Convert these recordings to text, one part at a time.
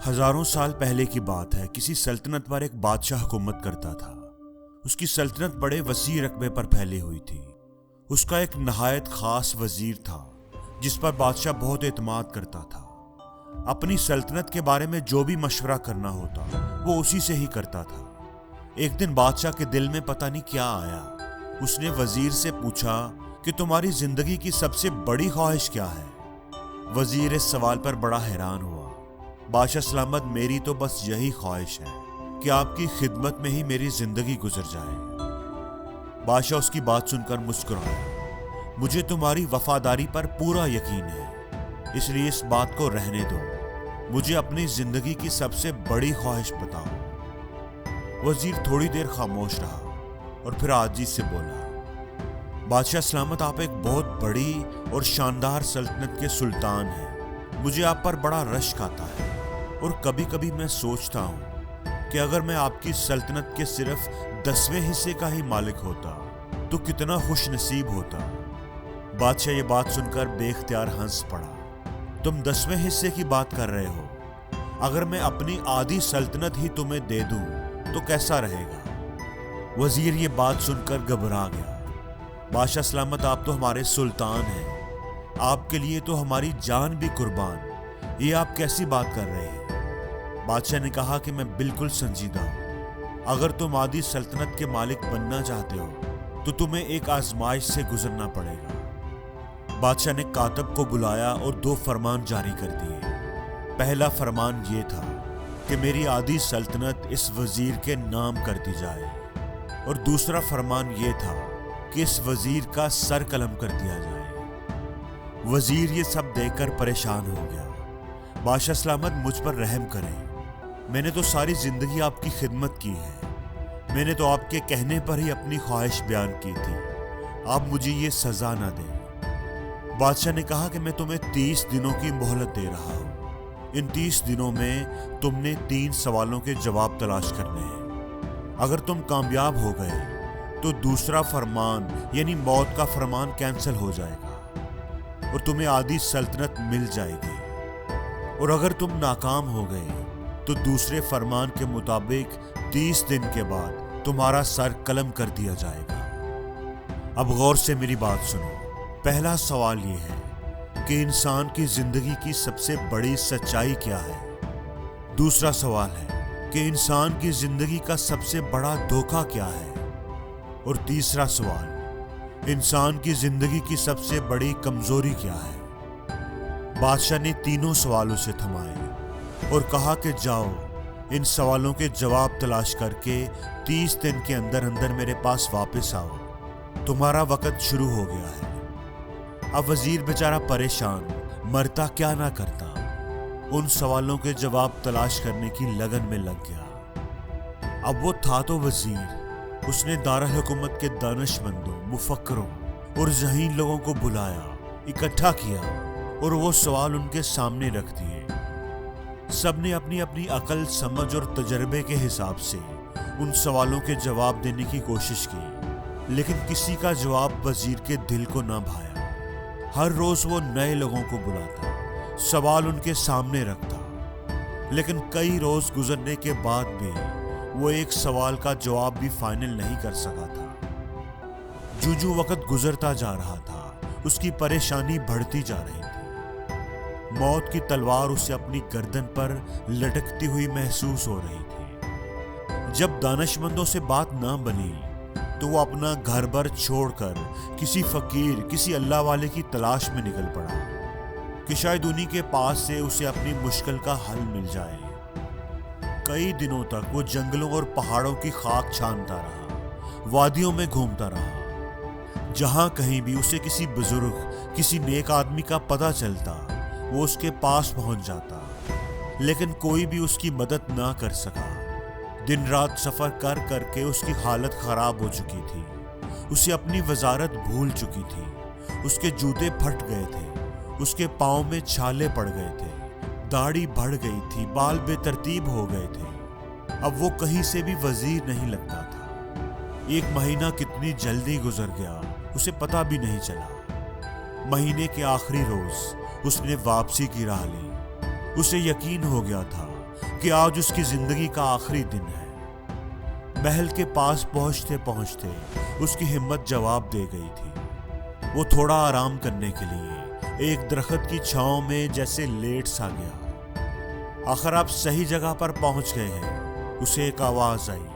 ہزاروں سال پہلے کی بات ہے۔ کسی سلطنت پر ایک بادشاہ حکومت کرتا تھا۔ اس کی سلطنت بڑے وسیع رقبے پر پھیلی ہوئی تھی۔ اس کا ایک نہایت خاص وزیر تھا جس پر بادشاہ بہت اعتماد کرتا تھا۔ اپنی سلطنت کے بارے میں جو بھی مشورہ کرنا ہوتا وہ اسی سے ہی کرتا تھا۔ ایک دن بادشاہ کے دل میں پتہ نہیں کیا آیا۔ اس نے وزیر سے پوچھا کہ تمہاری زندگی کی سب سے بڑی خواہش کیا ہے؟ وزیر اس سوال پر بڑا حیران ہوا۔ بادشاہ سلامت، میری تو بس یہی خواہش ہے کہ آپ کی خدمت میں ہی میری زندگی گزر جائے۔ بادشاہ اس کی بات سن کر مسکرایا۔ مجھے تمہاری وفاداری پر پورا یقین ہے، اس لیے اس بات کو رہنے دو۔ مجھے اپنی زندگی کی سب سے بڑی خواہش بتاؤ۔ وزیر تھوڑی دیر خاموش رہا اور پھر عاجزی سے بولا، بادشاہ سلامت، آپ ایک بہت بڑی اور شاندار سلطنت کے سلطان ہیں۔ مجھے آپ پر بڑا رشک آتا ہے اور کبھی کبھی میں سوچتا ہوں کہ اگر میں آپ کی سلطنت کے صرف 10ویں حصے کا ہی مالک ہوتا تو کتنا خوش نصیب ہوتا۔ بادشاہ یہ بات سن کر بے اختیار ہنس پڑا۔ تم 10ویں حصے کی بات کر رہے ہو؟ اگر میں اپنی آدھی سلطنت ہی تمہیں دے دوں تو کیسا رہے گا؟ وزیر یہ بات سن کر گھبرا گیا۔ بادشاہ سلامت، آپ تو ہمارے سلطان ہیں، آپ کے لیے تو ہماری جان بھی قربان۔ یہ آپ کیسی بات کر رہے ہیں؟ بادشاہ نے کہا کہ میں بالکل سنجیدہ ہوں۔ اگر تم آدھی سلطنت کے مالک بننا چاہتے ہو تو تمہیں ایک آزمائش سے گزرنا پڑے گا۔ بادشاہ نے کاتب کو بلایا اور 2 فرمان جاری کر دیے۔ پہلا فرمان یہ تھا کہ میری آدھی سلطنت اس وزیر کے نام کر دی جائے، اور دوسرا فرمان یہ تھا کہ اس وزیر کا سر قلم کر دیا جائے۔ وزیر یہ سب دیکھ کر پریشان ہو گیا۔ بادشاہ سلامت، مجھ پر رحم کریں، میں نے تو ساری زندگی آپ کی خدمت کی ہے، میں نے تو آپ کے کہنے پر ہی اپنی خواہش بیان کی تھی، آپ مجھے یہ سزا نہ دیں۔ بادشاہ نے کہا کہ میں تمہیں 30 دنوں کی مہلت دے رہا ہوں۔ ان 30 دنوں میں تم نے 3 سوالوں کے جواب تلاش کرنے ہیں۔ اگر تم کامیاب ہو گئے تو دوسرا فرمان یعنی موت کا فرمان کینسل ہو جائے گا اور تمہیں آدھی سلطنت مل جائے گی، اور اگر تم ناکام ہو گئے تو دوسرے فرمان کے مطابق 30 دن کے بعد تمہارا سر قلم کر دیا جائے گا۔ اب غور سے میری بات سنو۔ پہلا سوال یہ ہے کہ انسان کی زندگی کی سب سے بڑی سچائی کیا ہے؟ دوسرا سوال ہے کہ انسان کی زندگی کا سب سے بڑا دھوکہ کیا ہے؟ اور تیسرا سوال، انسان کی زندگی کی سب سے بڑی کمزوری کیا ہے؟ بادشاہ نے تینوں سوالوں سے تھمائے اور کہا کہ جاؤ، ان سوالوں کے جواب تلاش کر کے 30 دن کے اندر اندر میرے پاس واپس آؤ، تمہارا وقت شروع ہو گیا ہے۔ اب وزیر بیچارہ پریشان، مرتا کیا نہ کرتا، ان سوالوں کے جواب تلاش کرنے کی لگن میں لگ گیا۔ اب وہ تھا تو وزیر، اس نے دارالحکومت کے دانشمندوں، مفکروں اور ذہین لوگوں کو بلایا، اکٹھا کیا اور وہ سوال ان کے سامنے رکھ دیے۔ سب نے اپنی اپنی عقل، سمجھ اور تجربے کے حساب سے ان سوالوں کے جواب دینے کی کوشش کی، لیکن کسی کا جواب وزیر کے دل کو نہ بھایا۔ ہر روز وہ نئے لوگوں کو بلاتا، سوال ان کے سامنے رکھتا، لیکن کئی روز گزرنے کے بعد بھی وہ ایک سوال کا جواب بھی فائنل نہیں کر سکا تھا۔ جو وقت گزرتا جا رہا تھا، اس کی پریشانی بڑھتی جا رہی تھی۔ موت کی تلوار اسے اپنی گردن پر لٹکتی ہوئی محسوس ہو رہی تھی۔ جب دانشمندوں سے بات نہ بنی تو وہ اپنا گھر بر چھوڑ کر کسی فقیر، کسی اللہ والے کی تلاش میں نکل پڑا کہ شاید انہی کے پاس سے اسے اپنی مشکل کا حل مل جائے۔ کئی دنوں تک وہ جنگلوں اور پہاڑوں کی خاک چھانتا رہا، وادیوں میں گھومتا رہا۔ جہاں کہیں بھی اسے کسی بزرگ، کسی نیک آدمی کا پتہ چلتا، وہ اس کے پاس پہنچ جاتا، لیکن کوئی بھی اس کی مدد نہ کر سکا۔ دن رات سفر کر کر کے اس کی حالت خراب ہو چکی تھی، اسے اپنی وزارت بھول چکی تھی، اس کے جوتے پھٹ گئے تھے، اس کے پاؤں میں چھالے پڑ گئے تھے، داڑھی بڑھ گئی تھی، بال بے ترتیب ہو گئے تھے۔ اب وہ کہیں سے بھی وزیر نہیں لگتا تھا۔ 1 مہینہ کتنی جلدی گزر گیا، اسے پتہ بھی نہیں چلا۔ مہینے کے آخری روز اس نے واپسی کی راہ لی۔ اسے یقین ہو گیا تھا کہ آج اس کی زندگی کا آخری دن ہے۔ محل کے پاس پہنچتے پہنچتے اس کی ہمت جواب دے گئی تھی۔ وہ تھوڑا آرام کرنے کے لیے ایک درخت کی چھاؤں میں جیسے لیٹ سا گیا۔ آخر آپ صحیح جگہ پر پہنچ گئے ہیں، اسے ایک آواز آئی۔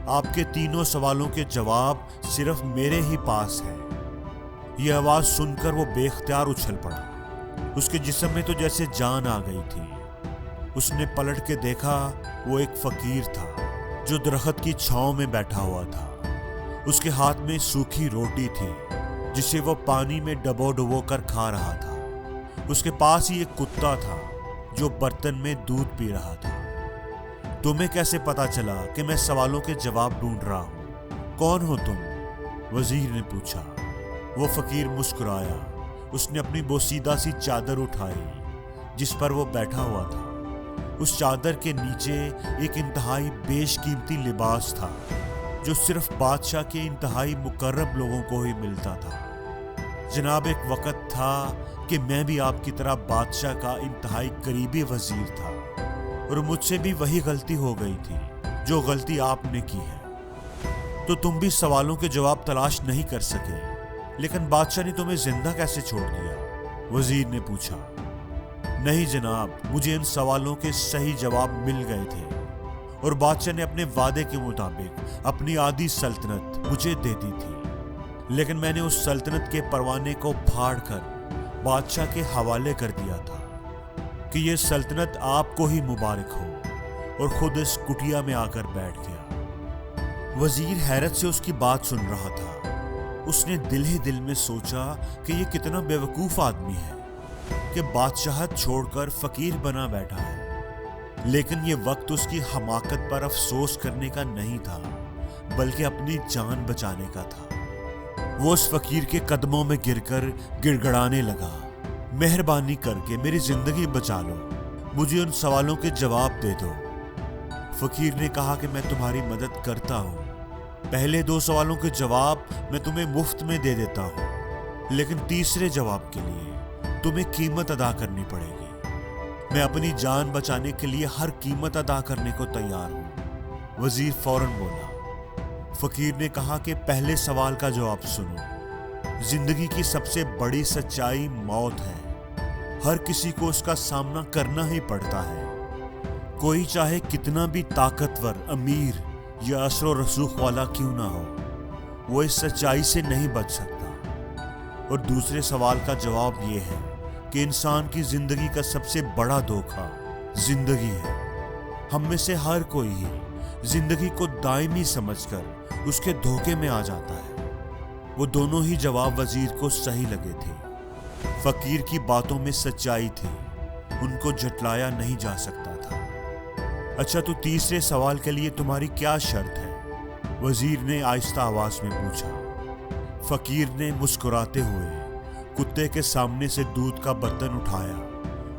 آپ کے تینوں سوالوں کے جواب صرف میرے ہی پاس ہیں۔ یہ آواز سن کر وہ بے اختیار اچھل پڑا۔ اس کے جسم میں تو جیسے جان آ گئی تھی۔ اس نے پلٹ کے دیکھا، وہ ایک فقیر تھا جو درخت کی چھاؤں میں بیٹھا ہوا تھا۔ اس کے ہاتھ میں سوکھی روٹی تھی جسے وہ پانی میں ڈبو ڈبو کر کھا رہا تھا۔ اس کے پاس ہی ایک کتا تھا جو برتن میں دودھ پی رہا تھا۔ تمہیں کیسے پتا چلا کہ میں سوالوں کے جواب ڈھونڈ رہا ہوں؟ کون ہو تم؟ وزیر نے پوچھا۔ وہ فقیر مسکرایا۔ اس نے اپنی بوسیدہ سی چادر اٹھائی جس پر وہ بیٹھا ہوا تھا۔ اس چادر کے نیچے ایک انتہائی بیش قیمتی لباس تھا جو صرف بادشاہ کے انتہائی مقرب لوگوں کو ہی ملتا تھا۔ جناب، ایک وقت تھا کہ میں بھی آپ کی طرح بادشاہ کا انتہائی قریبی وزیر تھا، اور مجھ سے بھی وہی غلطی ہو گئی تھی جو غلطی آپ نے کی ہے۔ تو تم بھی سوالوں کے جواب تلاش نہیں کر سکے، لیکن بادشاہ نے تمہیں زندہ کیسے چھوڑ دیا؟ وزیر نے پوچھا۔ نہیں جناب، مجھے ان سوالوں کے صحیح جواب مل گئے تھے، اور بادشاہ نے اپنے وعدے کے مطابق اپنی آدھی سلطنت مجھے دے دی تھی، لیکن میں نے اس سلطنت کے پروانے کو پھاڑ کر بادشاہ کے حوالے کر دیا تھا کہ یہ سلطنت آپ کو ہی مبارک ہو، اور خود اس کٹیا میں آ کر بیٹھ گیا۔ وزیر حیرت سے اس کی بات سن رہا تھا۔ اس نے دل ہی دل میں سوچا کہ یہ کتنا بیوقوف آدمی ہے کہ بادشاہت چھوڑ کر فقیر بنا بیٹھا ہے۔ لیکن یہ وقت اس کی حماقت پر افسوس کرنے کا نہیں تھا، بلکہ اپنی جان بچانے کا تھا۔ وہ اس فقیر کے قدموں میں گر کر گڑ گڑانے لگا، مہربانی کر کے میری زندگی بچا لو، مجھے ان سوالوں کے جواب دے دو۔ فقیر نے کہا کہ میں تمہاری مدد کرتا ہوں، پہلے 2 سوالوں کے جواب میں تمہیں مفت میں دے دیتا ہوں، لیکن تیسرے جواب کے لیے تمہیں قیمت ادا کرنی پڑے گی۔ میں اپنی جان بچانے کے لیے ہر قیمت ادا کرنے کو تیار ہوں۔ وزیر فوراً بولا۔ فقیر نے کہا کہ پہلے سوال کا جواب سنو۔ زندگی کی سب سے بڑی سچائی موت ہے۔ ہر کسی کو اس کا سامنا کرنا ہی پڑتا ہے، کوئی چاہے کتنا بھی طاقتور، امیر یا اثر و رسوخ والا کیوں نہ ہو، وہ اس سچائی سے نہیں بچ سکتا۔ اور دوسرے سوال کا جواب یہ ہے کہ انسان کی زندگی کا سب سے بڑا دھوکہ زندگی ہے۔ ہم میں سے ہر کوئی ہی زندگی کو دائمی سمجھ کر اس کے دھوکے میں آ جاتا ہے۔ وہ دونوں ہی جواب وزیر کو صحیح لگے تھے۔ فقیر کی باتوں میں سچائی تھی، ان کو جھٹلایا نہیں جا سکتا تھا۔ اچھا، تو تیسرے سوال کے لیے تمہاری کیا شرط ہے؟ وزیر نے آہستہ آواز میں پوچھا۔ فقیر نے مسکراتے ہوئے کتے کے سامنے سے دودھ کا برتن اٹھایا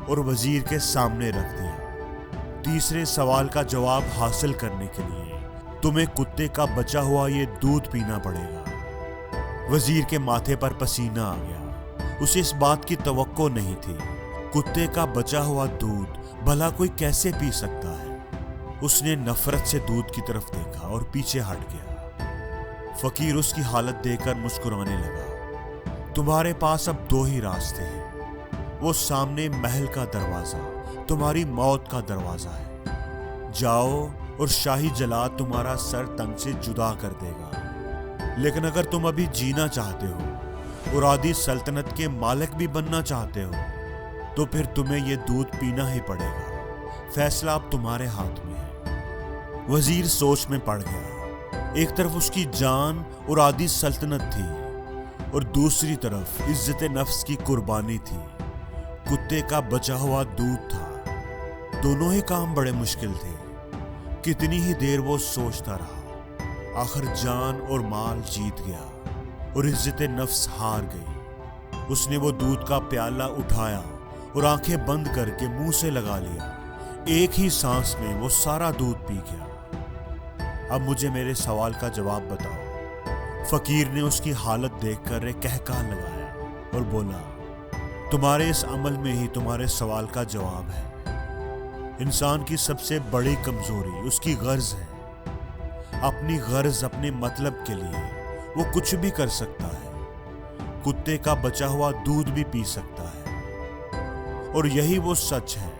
اور وزیر کے سامنے رکھ دیا۔ تیسرے سوال کا جواب حاصل کرنے کے لیے تمہیں کتے کا بچا ہوا یہ دودھ پینا پڑے گا۔ وزیر کے ماتھے پر پسینہ آ گیا۔ اسے اس بات کی توقع نہیں تھی۔ کتے کا بچا ہوا دودھ بھلا کوئی کیسے پی سکتا ہے؟ اس نے نفرت سے دودھ کی طرف دیکھا اور پیچھے ہٹ گیا۔ فقیر اس کی حالت دیکھ کر مسکرانے لگا۔ تمہارے پاس اب 2 ہی راستے ہیں۔ وہ سامنے محل کا دروازہ تمہاری موت کا دروازہ ہے۔ جاؤ اور شاہی جلاد تمہارا سر تن سے جدا کر دے گا، لیکن اگر تم ابھی جینا چاہتے ہو اور آدھی سلطنت کے مالک بھی بننا چاہتے ہو تو پھر تمہیں یہ دودھ پینا ہی پڑے گا۔ فیصلہ اب تمہارے ہاتھ میں ہے۔ وزیر سوچ میں پڑ گیا۔ ایک طرف اس کی جان اور آدھی سلطنت تھی، اور دوسری طرف عزت نفس کی قربانی تھی، کتے کا بچا ہوا دودھ تھا۔ دونوں ہی کام بڑے مشکل تھے۔ کتنی ہی دیر وہ سوچتا رہا، آخر جان اور مال جیت گیا اور عزت نفس ہار گئی۔ اس نے وہ دودھ کا پیالہ اٹھایا اور آنکھیں بند کر کے منہ سے لگا لیا۔ ایک ہی سانس میں وہ سارا دودھ پی گیا۔ اب مجھے میرے سوال کا جواب بتاؤ۔ فقیر نے اس کی حالت دیکھ کر ایک کہکہا لگایا اور بولا، تمہارے اس عمل میں ہی تمہارے سوال کا جواب ہے۔ انسان کی سب سے بڑی کمزوری اس کی غرض ہے۔ اپنی غرض، اپنے مطلب کے لیے وہ کچھ بھی کر سکتا ہے، کتے کا بچا ہوا دودھ بھی پی سکتا ہے۔ اور یہی وہ سچ ہے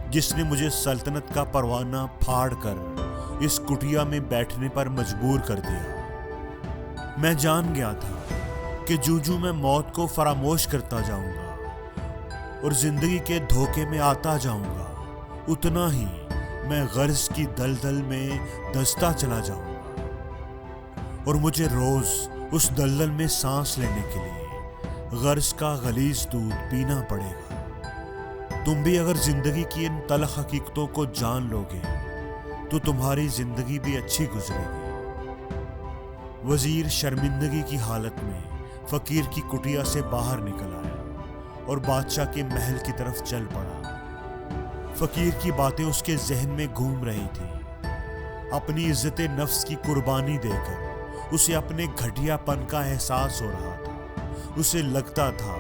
جس نے مجھے سلطنت کا پروانہ پھاڑ کر اس کٹیا میں بیٹھنے پر مجبور کر دیا۔ میں جان گیا تھا کہ جو میں موت کو فراموش کرتا جاؤں گا اور زندگی کے دھوکے میں آتا جاؤں گا، اتنا ہی میں غرض کی دلدل میں دھنستا چلا جاؤں گا، اور مجھے روز اس دلدل میں سانس لینے کے لیے غرض کا غلیظ دودھ پینا پڑے گا۔ تم بھی اگر زندگی کی ان تلخ حقیقتوں کو جان لو گے تو تمہاری زندگی بھی اچھی گزرے گی۔ وزیر شرمندگی کی حالت میں فقیر کی کٹیا سے باہر نکل آیا اور بادشاہ کے محل کی طرف چل پڑا۔ فقیر کی باتیں اس کے ذہن میں گھوم رہی تھیں۔ اپنی عزت نفس کی قربانی دے کر اسے اپنے گھٹیا پن کا احساس ہو رہا تھا۔ اسے لگتا تھا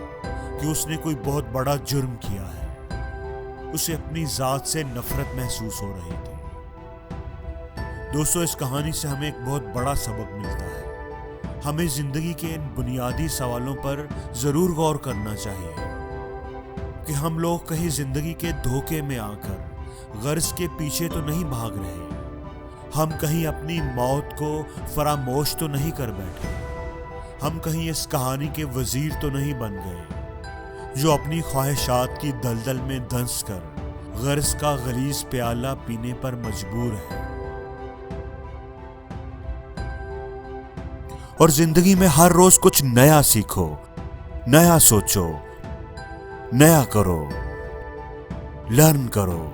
کہ اس نے کوئی بہت بڑا جرم کیا ہے۔ اسے اپنی ذات سے نفرت محسوس ہو رہی تھی۔ دوستو، اس کہانی سے ہمیں ایک بہت بڑا سبق ملتا ہے۔ ہمیں زندگی کے ان بنیادی سوالوں پر ضرور غور کرنا چاہیے کہ ہم لوگ کہیں زندگی کے دھوکے میں آ کر غرض کے پیچھے تو نہیں بھاگ رہے، ہم کہیں اپنی موت کو فراموش تو نہیں کر بیٹھے، ہم کہیں اس کہانی کے وزیر تو نہیں بن گئے جو اپنی خواہشات کی دلدل میں دھنس کر غرض کا غلیظ پیالہ پینے پر مجبور ہے۔ اور زندگی میں ہر روز کچھ نیا سیکھو، نیا سوچو، نیا کرو، لرن کرو۔